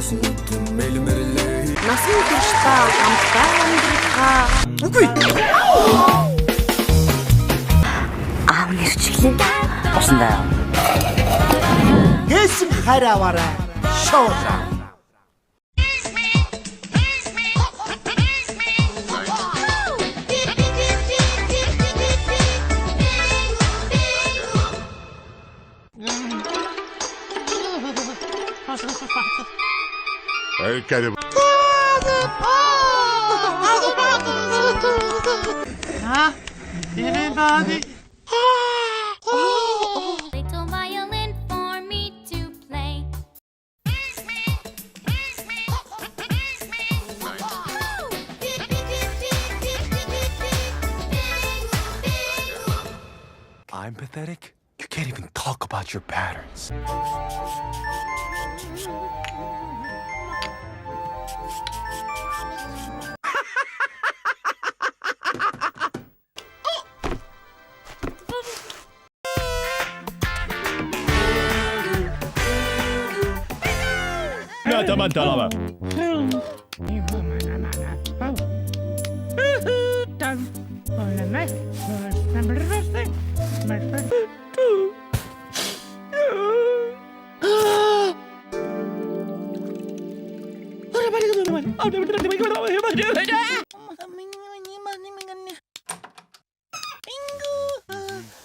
Насан туршдаа хамтдаа амьдрахаа. Үгүй. Нэрчлээ. Усандаа. Гэсм хараавара. Шоура. Hey, Karim. Everybody. Little violin for me to play. I'm pathetic? You can't even talk about your patterns.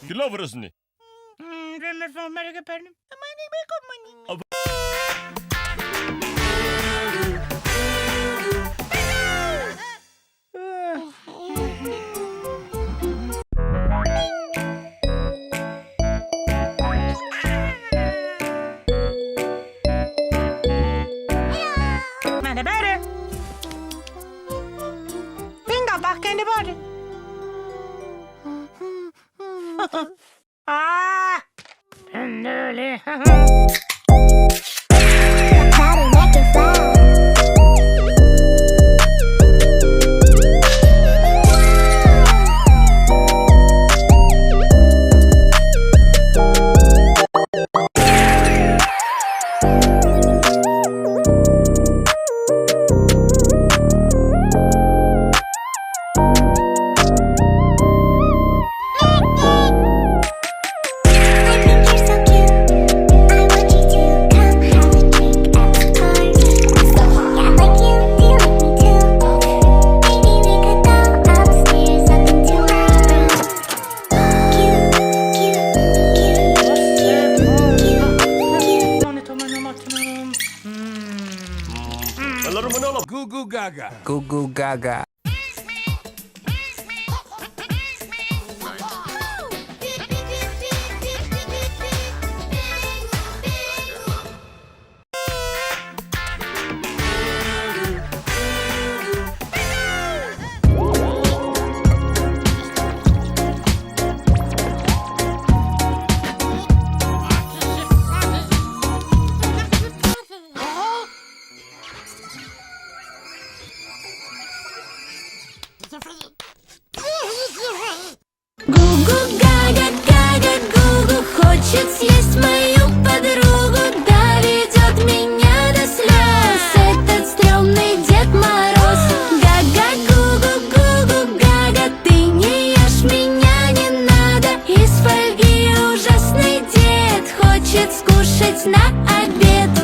Kiloverasını. Bingo back in the body. Ah! Nearly. Goo goo gaga. Goo goo gaga. Гугу, гага, гага, гугу хочет съесть мою подругу, доведет меня до слез этот стрёмный Дед Мороз. Гага, гугу, гугу, гага, ты не ешь меня, не надо. Из фольги ужасный дед хочет скушать на обед.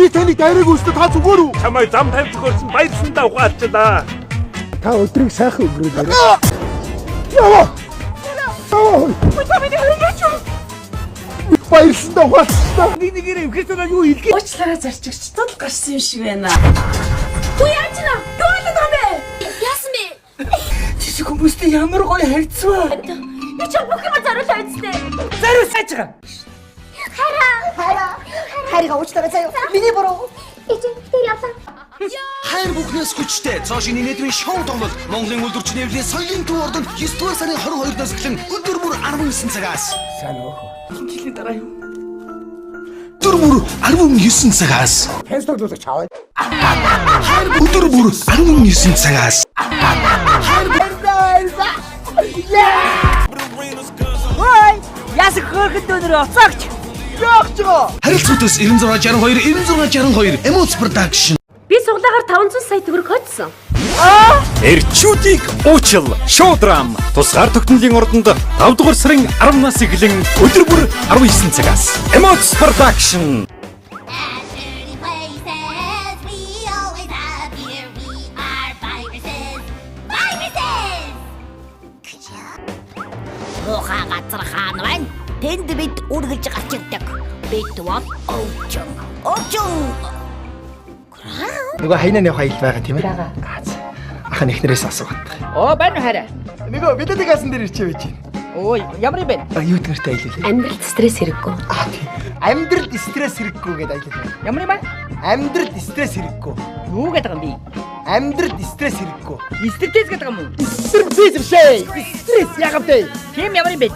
Би таныг дайраг үстэ та зүгээр үү? Чамайг зам тавьж өгсөн баярлсандаа ухаалчлаа. Та өдрийг сайхан өнгөрөөлөө. Яваа. Баярлсандаа ухаалчлаа. Нэгнийгээрээ вхэлсэн юу илгээ. Уучлаарай зарчигчдад гарсан юм шиг байна. Уяачна! Дуулаад байгаа бэ? Яасан бэ? Чи хүмүүстэй ямар гоё харьцваа. Би ч бүх юм зориулаа үсттэй. Зариу сайж байгаа. хайрга уучлаарай заяа. Миний буруу. Ичтэй явлаа. Хайр бүхнээс хүчтэй цоошины нийтмийн шоу тоглолт Монголын үйлдвэрчний эвлийн соёлын төв ордонд 9 дугаар сарын 22-наас эхлэн өдөр бүр 19 цагаас. Сайн уу. Жилийн дараа юу? Өдөр бүр 19 цагаас. Фэнс тоглож чаваа. Өдөр бүр 19 цагаас. Ясаг хөөхөд өнөр оцогч. Яах чаа? Харилцаатаас 9662 Emotes Production. Би суглаагаар 500 сая төгрөг хоцсон. Эрчүүдийг уучил шоудрам тусгаар тогтнолын ордонд 5 дугаар сарын 10-наас эхлэн өдөр бүр 19 цагаас Emotes Production. Муухай газар хаан байна. Тэнд бид үргэлж гарч ирдэг. Бид бол өвчин. Нөгөө хайнаны хайлт байгаа тийм ээ? Ах нь эхнэрээс асуугаад. Оо байна хараа. Нөгөө бидэдэг асан дээр ирчээ байж байна. Ой ямар юм бэ? Юу гэртээ аялал. Амьдралд стресс хэрэггүй. Тийм. Амьдралд стресс хэрэггүй гэдэг аялал. Ямар юм бэ? Амьдралд стресс хэрэггүй. Юу гэдэг юм би? Амьдралд стресс хэрэггүй. Стресс гэдэг юм уу? Стресс стресс ягавтай. Тийм ямар юм бэ?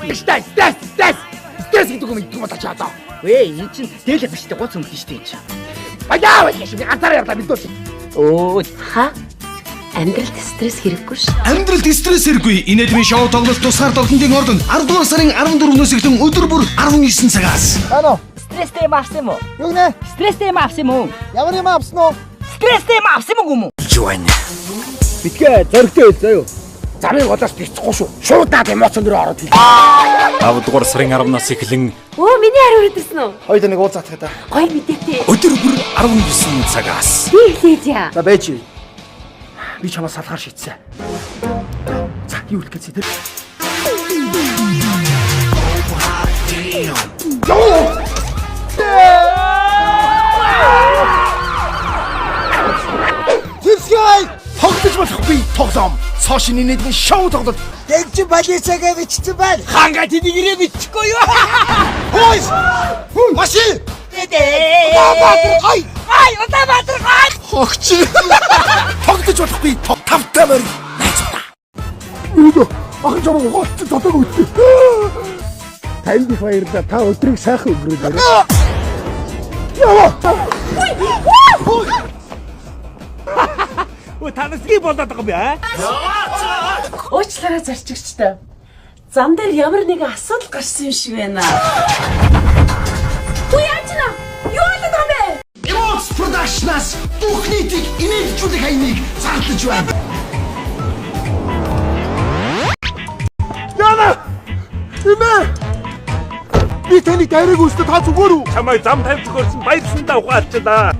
Стресс гэдэг юм ийм болооч яа. Вэ эн чинь дээлэх биштэй гоц өмлөн штэ энэ. Баяа гэж ганцаараа явлаа бидүүс. Оо Ха? Амьдралд стресс хэрэггүй ш. Амьдралд стресс хэрэггүй. Инэдмийн шоу тоглолт тусгаар тогтнолын ордонд 10 дугаар сарын 14-нөөс эхлэн өдөр бүр 19 цагаас. Ано. стресстэй юм авсан юм уу? Юу нэ? Стресстэй юм авсан юм уу? Ямар юм авсан уу? Стресстэй юм авсан юм уу? Жуан. Битгээ зөрөгтэй үйл заяа. Замын голоос бицхгүй шүү. Шуудаад эмоцон дөрөөр ороод хий. 5 дугаар сарын 10-наас эхлэн Оо миний хариу ирсэн үү? Хоёул нэг уулзаах гэдэг. Гоё мэдээтэй. өдөр бүр 19 цагаас. Би хэлээж яа. За байж. Би чамаас салгаар шийдсэн. За юу хэлэх гэсэн тэр? Тэсгэй! Тогтож болохгүй тоглоом. Цоошины нийтмийн шоу тоглолт. Дэгж балицагаа бичсэн байна. Ханга тэнийг ирээ бичихгүй юу? Хойс! Машин! Ай! Удаабаатар гай! Хогч! Тогтож болохгүй тавтай морь. Найзуудаа. Үгүй ах жоо гоц дотог үтээ. Танд их баярлалаа. Та өдрийг сайхан өнгөрөөлөө. Яваа. Өө танаас ий болоод байгаа юм бэ аа? Уучлаарай зарчигчдаа. Зам дээр ямар нэгэн асуудал гарсан юм шиг байна. Уяачна! Юу болоод байгаа бэ? Emotes Production-аас бүх нийтийг инээлжүүлэх хаяныг зарлаж байна. Яна! Имэ! Би таныг дайраг үстэ та зүгээр үү? Чамайг зам тавьж өгсөн баярлсандаа ухаалчлаа.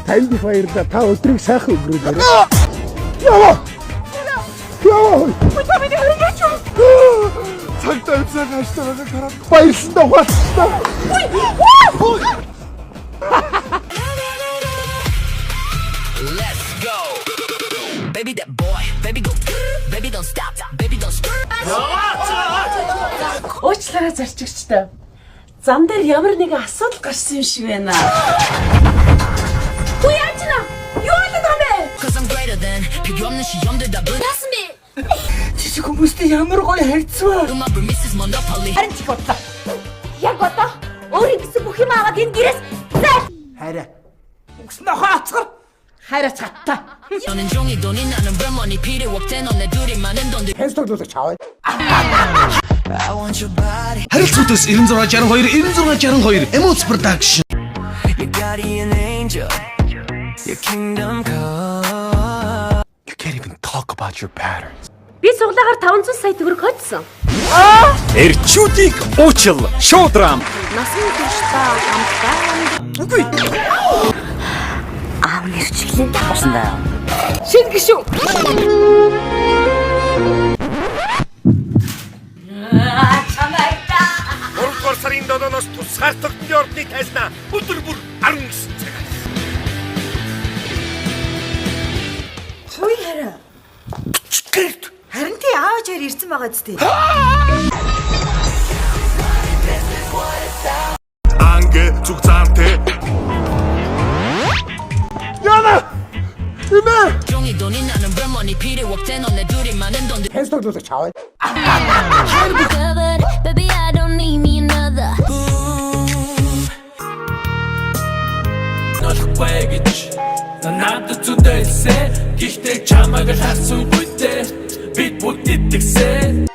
Танд их баярлалаа. Та өдрийг сайхан өнгөрөөлөө. Яваа. Цагтаа өвсөө хааштай байгаа хараад баярлсандаа ухаалцлаа. Let's go. Baby that boy, baby go. Baby don't stop, baby don't stop. Уучлаарай зарчигчдаа. Зам дээр ямар нэгэн асуудал гарсан юм шиг байна. Уяачна! Юу болоод байгаа бэ? Cause I'm greater than 필요 없는 시험들 다 Яасан бэ? Чи хүмүүстэй ямар гоё харьцваа. My premises monopoly. Харин чи бодлоо. Яг одоо өөрийн гэсэн бүх юм аваад энэ гэрээс зай! Хараа. Үгс нохооцгор. Хараа цатта. 너는 종이 돈이 나는 브레머니 필요 없대 너네 둘이 많은 돈들. Фэнс тоглож чаваа. I want your body. харилцаатаас 9662 Emotes Production. Your guardian angel. Your kingdom come. You can't even talk about your patterns. Би суглаагаар 500 сая төгрөг хоцсон. Эрчүүдийг уучил шоудрам Насан туршдаа хамтдаа Үгүй. аав нэрчлээ. Усандаа. Шин гişүү. 3-р сарын 7-ноос тусгаар тогтны ордны тайзнаа өдөр бүр 19 цагаас. Хүй хараа. Харин тий аавч хоёр ирсэн байгаа зү. Анге зүг заанте. Яна! Имэ! 종이 돈이 나는 벌머니 필요 없대 너네 둘이 많은 돈 Хэнстогдуулах чаваа. covered baby I don't need me another Noloхгүй гэж надад зүдээсэ гихтэй чамайг харсан үедээ бид бүгд итгэсэн